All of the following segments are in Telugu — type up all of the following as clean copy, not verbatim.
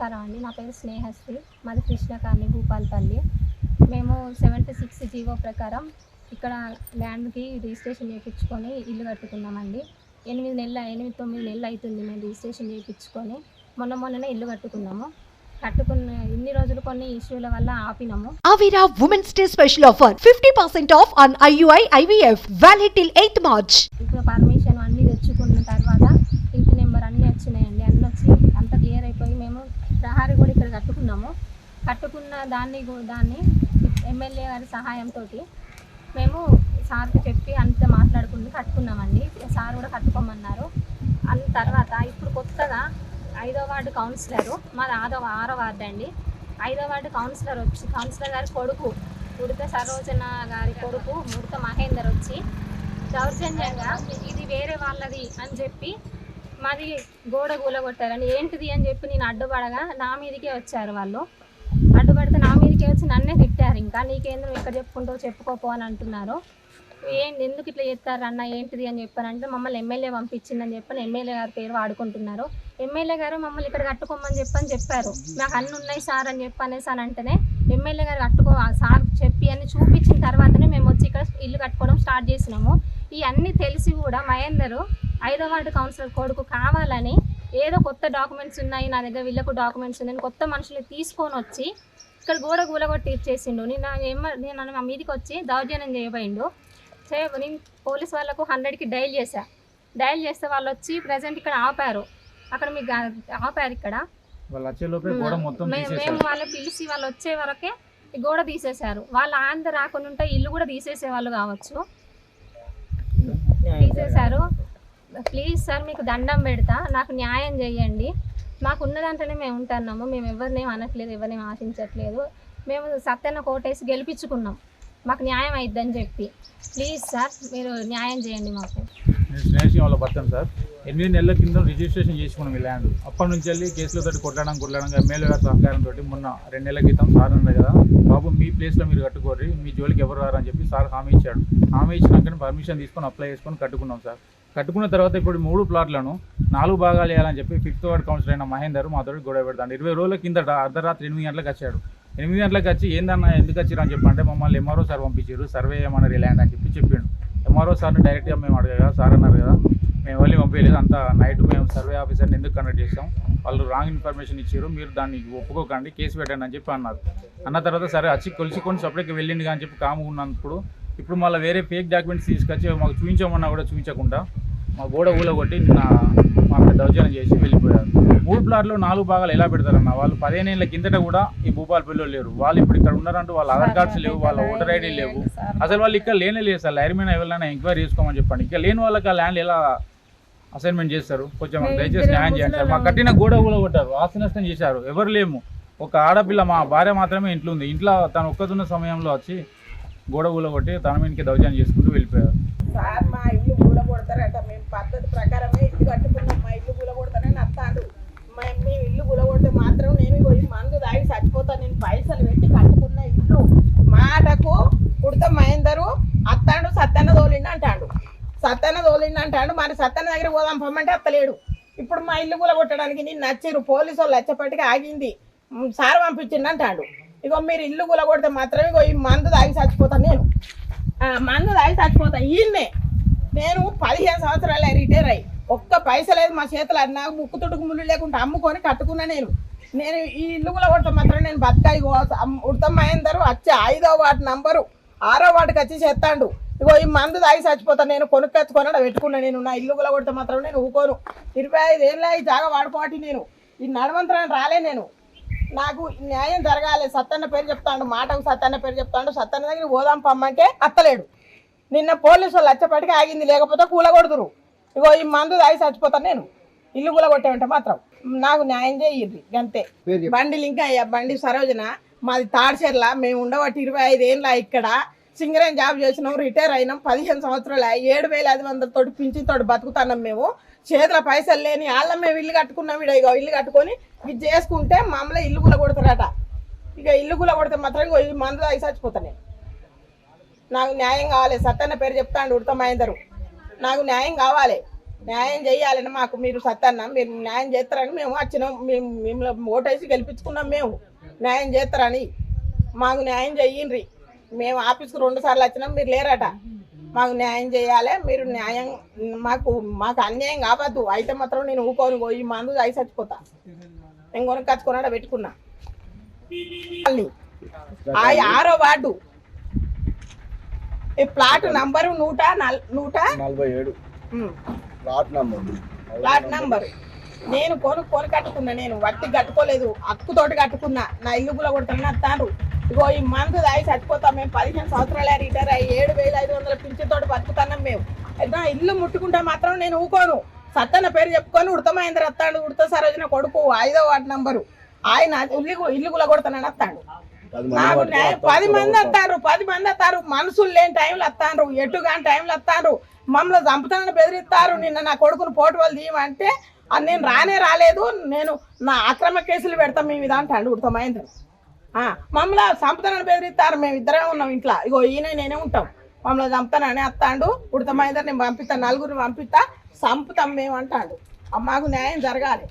నమస్కారం అండి. నా పేరు స్నేహశ్రీ. మాది కృష్ణ కాలనీ, భూపాలపల్లి. మేము 76 జీవో ప్రకారం ఇక్కడ ల్యాండ్కి రిజిస్ట్రేషన్ చేయించుకొని ఇల్లు కట్టుకున్నామండి. 8 నెలలు 9 నెలలు అవుతుంది మేము రిజిస్ట్రేషన్ చేయించుకొని. మొన్ననే ఇల్లు కట్టుకున్నాము. కట్టుకున్న ఇన్ని రోజులు కొన్ని ఇష్యూల వల్ల ఆపినాము. Avira Women's Day special offer 50% off on IUI IVF valid till 8th March. ఇప్పుడు పర్మిషన్ అన్నీ తెచ్చుకున్న తర్వాత ఇంటి నెంబర్ అన్నీ వచ్చినాయండి. అన్నీ వచ్చి అంత క్లియర్ అయిపోయి మేము ప్రహారీ కూడా ఇక్కడ కట్టుకున్నాము. కట్టుకున్న దాన్ని ఎమ్మెల్యే గారి సహాయంతో మేము సార్కి చెప్పి అంత మాట్లాడుకుని కట్టుకున్నామండి. సార్ కూడా కట్టుకోమన్నారు. అన్న తర్వాత ఇప్పుడు కొత్తగా 5వ వార్డు కౌన్సిలరు, మాది 6వ వార్డు అండి. 5వ వార్డు కౌన్సిలర్ గారి కొడుకు ఉడత సరోజన గారి కొడుకు ఉడత మహేందర్ వచ్చి దౌర్జన్యంగా ఇది వేరే వాళ్ళది అని చెప్పి మాది గోడ కూలగొట్టారని. ఏంటిది అని చెప్పి నేను అడ్డుపడగా నా మీదకే వచ్చారు వాళ్ళు. అడ్డుపడితే నా మీదకే వచ్చి నన్నే తిట్టారు. ఇంకా నీకేంద్రం ఎక్కడ చెప్పుకుంటావు చెప్పుకోపో అని అంటున్నారు. ఎందుకు ఇట్లా చేస్తారు అన్న ఏంటిది అని చెప్పారంటే మమ్మల్ని ఎమ్మెల్యే పంపించిందని చెప్పని ఎమ్మెల్యే గారి పేరు వాడుకుంటున్నారు. ఎమ్మెల్యే గారు మమ్మల్ని ఇక్కడ కట్టుకోమని చెప్పారు. నాకు అన్నీ ఉన్నాయి సార్ అని చెప్పనేసి అని అంటేనే ఎమ్మెల్యే గారు సార్ చెప్పి అన్ని చూపించిన తర్వాతనే మేము వచ్చి ఇక్కడ ఇల్లు కట్టుకోవడం స్టార్ట్ చేసినాము. ఈ అన్నీ తెలిసి కూడా మహేందర్ 5వ వార్డు కౌన్సిలర్ కొడుకు కావాలని ఏదో కొత్త డాక్యుమెంట్స్ ఉన్నాయి నా దగ్గర, వీళ్ళకు డాక్యుమెంట్స్ ఉన్నాయి, కొత్త మనుషులు తీసుకొని వచ్చి ఇక్కడ గోడ కూలగొట్టి ఇచ్చేసిండు. నేను మా మీదకి వచ్చి దౌర్జన్యం చేయబోయిండు. నేను పోలీస్ వాళ్ళకు 100కి డైల్ చేస్తే వాళ్ళు వచ్చి ప్రజెంట్ ఇక్కడ ఆపారు. అక్కడ మీకు ఆపారు. ఇక్కడ మేము వాళ్ళు పిలిచి వాళ్ళు వచ్చే వరకే ఈ గోడ తీసేశారు. వాళ్ళు ఆంధ్ర రాకుండా ఉంటే ఇల్లు కూడా తీసేసేవాళ్ళు కావచ్చు. తీసేశారు. ప్లీజ్ సార్ మీకు దండం పెడతా, నాకు న్యాయం చేయండి. మాకున్న దాంట్లోనే మేము ఉంటున్నాము. మేము ఎవరినేం అనట్లేదు, ఎవరినేం ఆశించట్లేదు. మేము సత్యన్న కోటేసి గెలిపించుకున్నాం. మాకు న్యాయం అయిద్దని చెప్పి ప్లీజ్ సార్ మీరు న్యాయం చేయండి మాకు. నేను స్నేహితులు వాళ్ళ భర్తను సార్. 8 నెలల కింద రిజిస్ట్రేషన్ చేసుకున్నాం ఈ ల్యాండ్. అప్పటి నుంచి వెళ్ళి కేసులతో కొట్టడం ఎమ్మెల్యే గారి సహకారంతో మొన్న 2 నెలల క్రితం సార్ అన్నారు కదా, బాబు మీ ప్లేస్లో మీరు కట్టుకోర్రి, మీ జోలికి ఎవరు రారని చెప్పి సార్ హామీ ఇచ్చాడు. హామీ ఇచ్చినాకనే పర్మిషన్ తీసుకొని అప్లై చేసుకొని కట్టుకున్నాం సార్. కట్టుకున్న తర్వాత ఇప్పుడు 3 ప్లాట్లను 4 భాగాలు వేయాలని చెప్పి 5వ వార్డు కౌన్సిలర్ అయిన మహేందర్ మాతో గొడవ పెడతాడు. 20 రోజుల కిందట అర్ధరాత్రి 8 గంటలకు వచ్చాడు. 8 గంటలకు వచ్చి ఏందన్నా ఎందుకు వచ్చారు అని చెప్పంటే మమ్మల్ని ఎంఆర్ఓ సార్ పంపించారు, సర్వే చేయమన్నారు ల్యాండ్ అని చెప్పిండు. ఎంఆర్ఓ సార్ని డైరెక్ట్గా మేము అడగగా సార్ అన్నారు కదా మేము వెళ్ళి పంపించలేదు, అంతా నైట్ మేము సర్వే ఆఫీసర్ని ఎందుకు కండక్ట్ చేస్తాం, వాళ్ళు రాంగ్ ఇన్ఫర్మేషన్ ఇచ్చారు, మీరు దాన్ని ఒప్పుకోకండి, కేసు పెట్టండి అని చెప్పి అన్నారు. అన్న తర్వాత సరే వచ్చి కొలుచుకొని సపరేట్గా వెళ్ళింది అని చెప్పి కాము ఉన్నప్పుడు ఇప్పుడు మళ్ళీ వేరే ఫేక్ డాక్యుమెంట్స్ తీసుకొచ్చి మాకు చూపించమన్నా కూడా చూపించకుండా మా గోడ ఊలగొట్టి మా దౌర్జన్యం చేసి వెళ్ళిపోయారు. 3 ప్లాట్లు 4 భాగాలు ఎలా పెడతారన్న? వాళ్ళు 15 ఏళ్ళ కిందట కూడా ఈ భూపాలపల్లిలో లేరు. వాళ్ళు ఇప్పుడు ఇక్కడ ఉన్నారంటూ వాళ్ళ ఆధార్ కార్డ్స్ లేవు, వాళ్ళ ఓటర్ ఐడి లేవు. అసలు వాళ్ళు ఇక్కడ లేదు సార్. లైర్మీన్ ఎవరైనా ఎంక్వైరీ చేసుకోమని చెప్పండి. ఇక్కడ లేని వాళ్ళకి ఆ ల్యాండ్ ఎలా అసైన్మెంట్ చేస్తారు? కొంచెం దయచేసి న్యాయం చేయండి సార్. మా కట్టిన గోడ ఊలగొట్టారు, ఆస్తి నష్టం చేశారు. ఎవరు లేము, ఒక ఆడపిల్ల మా భార్య మాత్రమే ఇంట్లో ఉంది. ఇంట్లో తను ఒక్కతున్న సమయంలో వచ్చి గోడ ఊలగొట్టి తన మీదకి దౌర్జన్యం చేసుకుంటూ వెళ్ళిపోయారు. సార్ మా ఇల్లు కూలగొడతారట, మేము పద్ధతి ప్రకారమే ఇల్లు కట్టుకున్నాం, మా ఇల్లు కూలగొడతానని అత్తాడు. మేము ఇల్లు కూలగొడితే మాత్రం నేను పోయి మందు తాగి చచ్చిపోతాను, నేను పైసలు పెట్టి కట్టుకున్న ఇల్లు మాటకు ఉడత మహేందరు అత్తాడు సత్తన్న తోలిండు అంటాడు. మరి సత్తన్న దగ్గర పోదాం పొమ్మంటే అత్తలేడు. ఇప్పుడు మా ఇల్లు కూలగొట్టడానికి నేను నచ్చిరు, పోలీసు వాళ్ళు వచ్చేపటికి ఆగింది, సార్ పంపించిండు అంటాడు. ఇగో మీరు ఇల్లు కూలగొడితే మాత్రమే ఇగో ఈ మందు తాగి చచ్చిపోతాను, ఈయన్నే నేను 15 సంవత్సరాలే రిటైర్ అయ్యి ఒక్క పైస లేదు మా చేతులు. అది నాకు ముక్కు తుడుకు ముళ్ళు లేకుండా అమ్ముకొని కట్టుకున్నా. నేను ఈ ఇల్లు కూలగొడితే మాత్రం నేను బతకాయి. ఉడత మహేందర్ వచ్చి 5వ వార్డు నంబరు 6వ వార్డుకి వచ్చి చేస్తాడు. ఇగో ఈ మందు తాగి చచ్చిపోతాను, నేను కొనుక్కొచ్చుకొని పెట్టుకున్నా. నేను నా ఇల్లు కూలగొడితే మాత్రం నేను ఊకోను. 25 ఏళ్ళ ఈ జాగా వాడుకోవటి నేను ఈ నడవంతరాన్ని రాలే. నేను నాకు న్యాయం జరగాలి. సత్తన్న పేరు చెప్తాడు, మాటకు సత్తన్న పేరు చెప్తాడు. సత్తన్న దగ్గర పోదాం పమ్మంటే అత్తలేడు. నిన్న పోలీసు వాళ్ళు వచ్చేపటికి ఆగింది, లేకపోతే కూలగొడుతురు. ఇగో ఈ మందు తాగి చచ్చిపోతాను నేను. ఇల్లు కూలగొట్టామంటే మాత్రం నాకు న్యాయం చేయండి అంతే. బండి ఇంకా బండి సరోజన, మాది తాడిచెర్ల. మేము ఉండబట్టి 25 ఏళ్ళ ఇక్కడ సింగరేన్ జాబ్ చేసినాం, రిటైర్ అయినాం. 15 సంవత్సరాలు 7,500 తోటి పింఛన్తో బతుకుతున్నాం. మేము చేతుల పైసలు లేని వాళ్ళ మేము ఇల్లు కట్టుకున్నాం. ఇక ఇల్లు కట్టుకొని ఇది చేసుకుంటే మమ్మల్ని ఇల్లు కూలగొడతారట. ఇక ఇల్లు కూలగొడితే మాత్రం ఈ మందు తాగి చచ్చిపోతాను. నాకు న్యాయం కావాలి. సత్తన్న పేరు చెప్తాను ఉడత మహేందరు, నాకు న్యాయం కావాలి. న్యాయం చేయాలని మాకు మీరు సత్తన్న మీరు న్యాయం చేస్తారని మేము వచ్చినాం. మేము మిమ్మల్ని ఓటేసి గెలిపించుకున్నాం. మేము న్యాయం చేస్తారని మాకు న్యాయం చెయ్యండి. మేము ఆఫీస్కి 2 సార్లు వచ్చినాం, మీరు లేరట. మాకు న్యాయం చేయాలి. మీరు న్యాయం మాకు అన్యాయం కావద్దు. అయితే మాత్రం నేను ఊకోను పోయి మందు అయి చచ్చిపోతా. నేను కొనుక్కొచ్చుకున్నాడ పెట్టుకున్నా. 6వ వార్డు ఈ ప్లాట్ నంబరు 147 ప్లాట్ నంబరు. నేను కొని కట్టుకున్నా. నేను వట్టి కట్టుకోలేదు, హక్కుతోటి కట్టుకున్నా. నా ఇల్లు కూడా కొడుతున్నా అత్తారు. ఇగో ఈ మందు దాయి చచ్చిపోతాం. మేము 15 సంవత్సరాలే రిటైర్ అయ్యి 7,500 పింఛన్తోటి బతుకుతున్నాం. మేము అయితే ఇల్లు ముట్టుకుంటే మాత్రం నేను ఊకోను. సత్తన్న పేరు చెప్పుకొని ఉడతమైంది వస్తాడు. ఉడత సరోజన కొడుకు 5వ వార్డు నంబరు. ఆయన ఇల్లు కూడా కొడుతున్నాడు వస్తాడు. నాకు 10 మంది వస్తారు, 10 మంది వస్తారు. మనుషులు లేని టైంలో వస్తారు, ఎటు కాని టైంలో వస్తారు. మమ్మల్ని చంపుతానని బెదిరిస్తారు. నిన్న నా కొడుకును పోటు వాళ్ళు తీయమంటే నేను రాలేదు. నేను నా అక్రమ కేసులు పెడతాం మీ మీద అంటాడు ఉడతమైంది. మమ్మల్ని చంపుతానని బెదిరిస్తారు. మేము ఇద్దరే ఉన్నాం ఇంట్లో. ఇగో ఈయన నేనే ఉంటాం. మమ్మల్ని చంపుతానని వస్తాడు ఉడతమైంది. నేను పంపిస్తాను, 4గురిని పంపిస్తా, చంపుతాం మేము అంటాడు. మాకు న్యాయం జరగాలి.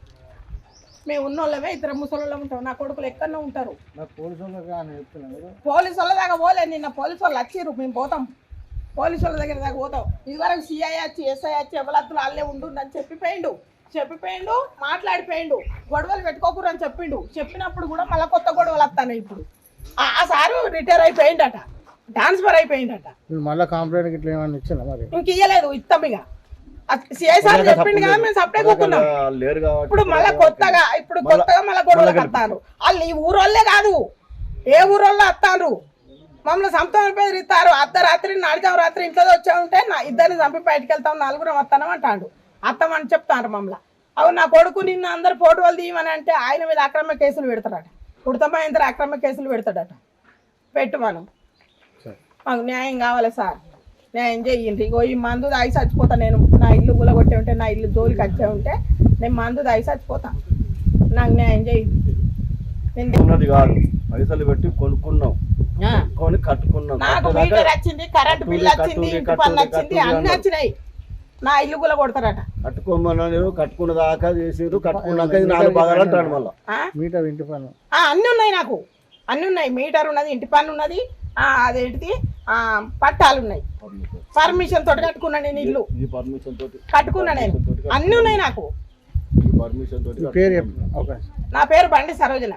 మేము ఉన్నోళ్ళమే, 2 ముసలోళ్ళం ఉంటాం. నా కొడుకులు ఎక్కడనే ఉంటారు. పోలీసు వాళ్ళ దాకా పోలే. నిన్న పోలీసు వాళ్ళు వచ్చిర్రు, మేము పోతాం. పోలీసు వాళ్ళ దగ్గర దాకా పోతాం. ఇదివరకు సిఐ వచ్చి ఎస్ఐ వచ్చి ఎవరత్తులు వాళ్ళే ఉండుందని చెప్పిపోయిండు, మాట్లాడిపోయిండు. గొడవలు పెట్టుకోకూడదు అని చెప్పినప్పుడు కూడా మళ్ళీ కొత్త గొడవలు వస్తాయి. ఇప్పుడు ఆ సారు రిటైర్ అయిపోయిందట, ట్రాన్స్ఫర్ అయిపోయిందట. మళ్ళీ కంప్లైంట్ ఇట్లా ఏమన్నా ఇచ్చిందా మరి? ఇంక ఇయ్యలేదు, ఇస్తాం. ఇక సిఐ సార్ చెప్పిండు కదా, మేము సప్లై కూకున్నాం. ఇప్పుడు మళ్ళీ కొత్తగా మళ్ళీ గొడవలు కడతారు. వాళ్ళు ఈ ఊరోళ్ళే కాదు, ఏ ఊరోళ్ళు వస్తారు. మమ్మల్ని సంతానం బెదిరిస్తారు. అర్ధరాత్రి నడిచాం రాత్రి ఇంట్లో వచ్చా ఉంటే నా ఇద్దరిని చంపి బయటకు వెళ్తాం, 4గురం వస్తానం అంటాడు. అత్తమని చెప్తారు మమ్మల్ని. అవి నా కొడుకు నిన్న అందరు ఫోటో వాళ్ళు తీయమని అంటే ఆయన మీద అక్రమ కేసులు పెడతాడట. ఉడతమైందరూ అక్రమ కేసులు పెడతాడట. మనం మాకు న్యాయం కావాలి సార్, న్యాయం చేయండి. ఇగో ఈ మందు దాగి చచ్చిపోతా నేను. నా ఇల్లు గులగొట్టే ఉంటే, నా ఇల్లు జోలికి వచ్చే ఉంటే నేను మందు దాగి చచ్చిపోతా. నాకు న్యాయం చేయండి. ఉన్నది కాదు, పైసలు పెట్టి కొనుక్కున్నాం, కట్టుకున్నాం. నాకు మీటర్ వచ్చింది, కరెంట్ బిల్ వచ్చింది, ఇంటి పన్ను వచ్చింది, అన్ని వచ్చినాయి. నా ఇల్లు గుల కొడతారట. కట్టుకోమని కట్టుకున్న దాకా చేసారు. కట్టుకున్నాక 4 భాగాలు అంటాడు మళ్ళీ. మీటర్ ఇంటి పన్ను అన్ని ఉన్నాయి, నాకు అన్ని ఉన్నాయి. మీటర్ ఉన్నది, ఇంటి పన్ను ఉన్నది, అదేంటిది పట్టాలు ఉన్నాయి. పర్మిషన్ తోటి కట్టుకున్నా నేను ఇల్లు. కట్టుకున్నా నేను, అన్ని ఉన్నాయి నాకు. పేరు చెప్పు. నా పేరు బండి సరోజన.